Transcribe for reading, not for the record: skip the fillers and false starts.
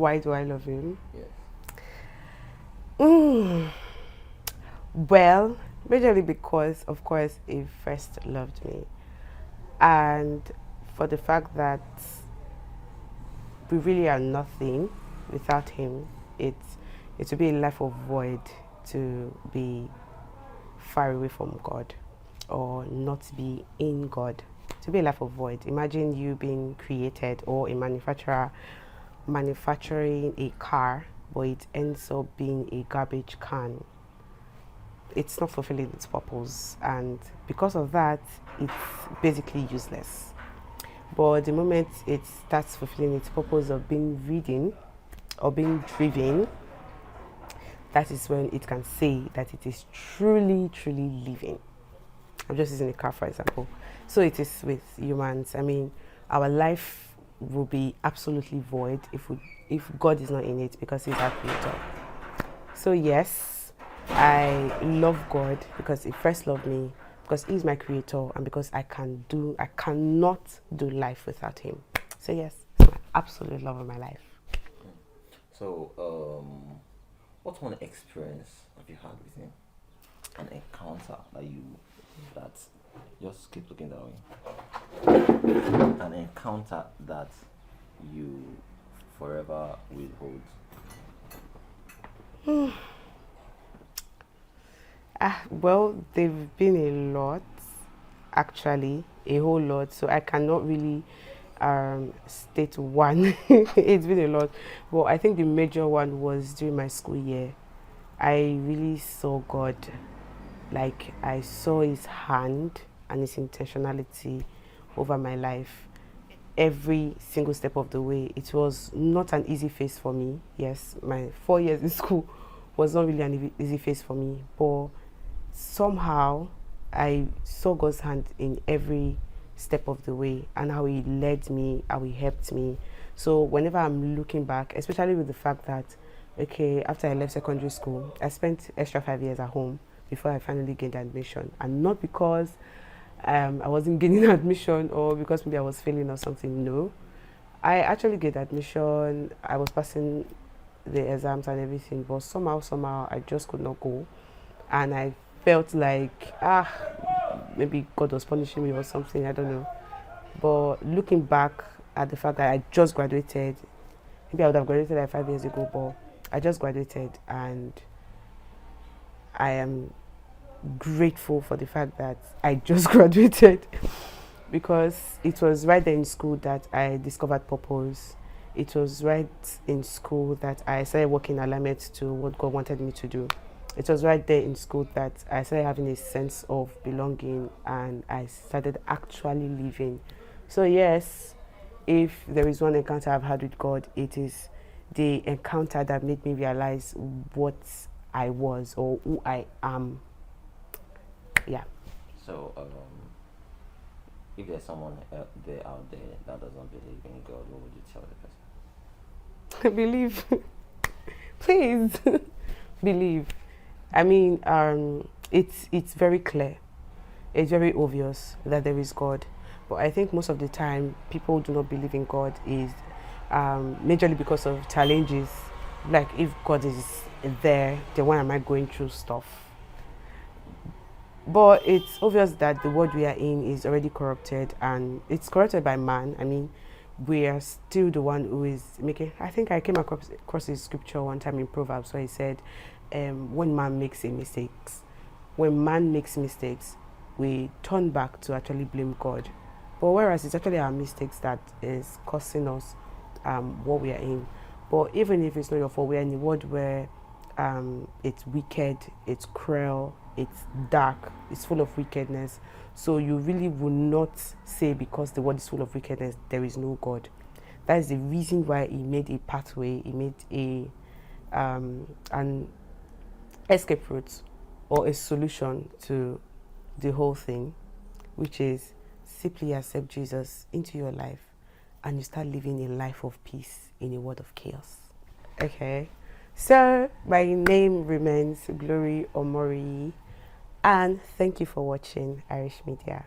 Why do I love him? Yes. Well, majorly because, of course, he first loved me. And for the fact that we really are nothing without him, it would be a life of void to be far away from God or not be in God. To be a life of void. Imagine you being created or a manufacturer manufacturing a car, but it ends up being a garbage can. It's not fulfilling its purpose, and because of that, it's basically useless. But the moment it starts fulfilling its purpose of being ridden or being driven, that is when it can say that it is truly, truly living. I'm just using a car for example. So it is with humans. I mean, our life will be absolutely void if God is not in it because He's our creator. So yes, I love God because He first loved me, because He's my creator, and because I cannot do life without Him. So yes, it's my absolute love of my life. So, what one experience have you had with him? An encounter that just keep looking that way. An encounter that you forever will hold. Well, they've been a lot, actually, a whole lot. So I cannot really state one. It's been a lot, but I think the major one was during my school year. I really saw God, like I saw His hand and His intentionality over my life every single step of the way. It was not an easy phase for me. Yes, my 4 years in school was not really an easy phase for me, but somehow I saw God's hand in every step of the way and how He led me, how He helped me. So whenever I'm looking back, especially with the fact that, okay, after I left secondary school, I spent extra 5 years at home before I finally gained admission. And not because I wasn't gaining admission or because maybe I was failing or something. No, I actually get admission. I was passing the exams and everything, but somehow, I just could not go. And I felt like, maybe God was punishing me or something, I don't know. But looking back at the fact that I just graduated, maybe I would have graduated like 5 years ago, but I just graduated and I am grateful for the fact that I just graduated because it was right there in school that I discovered purpose. It was right in school that I started working in alignment to what God wanted me to do. It was right there in school that I started having a sense of belonging and I started actually living. So yes, if there is one encounter I've had with God, it is the encounter that made me realize what I was or who I am. Yeah. So, if there's someone out there that doesn't believe in God, what would you tell the person? Believe. Please. Believe. I mean, it's very clear. It's very obvious that there is God. But I think most of the time people do not believe in God is majorly because of challenges. Like if God is there, then why am I going through stuff? But it's obvious that the world we are in is already corrupted and it's corrupted by man. I mean, we are still the one who is making. I think I came across a scripture one time in Proverbs where he said, when man makes when man makes mistakes, we turn back to actually blame God. But whereas it's actually our mistakes that is causing us what we are in. But even if it's not your fault, we're in a world where it's wicked, it's cruel, it's dark, it's full of wickedness. So you really will not say because the world is full of wickedness, there is no God. That is the reason why He made a pathway, He made an escape route or a solution to the whole thing, which is simply accept Jesus into your life and you start living a life of peace in a world of chaos. Okay, so my name remains Glory Omori, and thank you for watching Irish Media.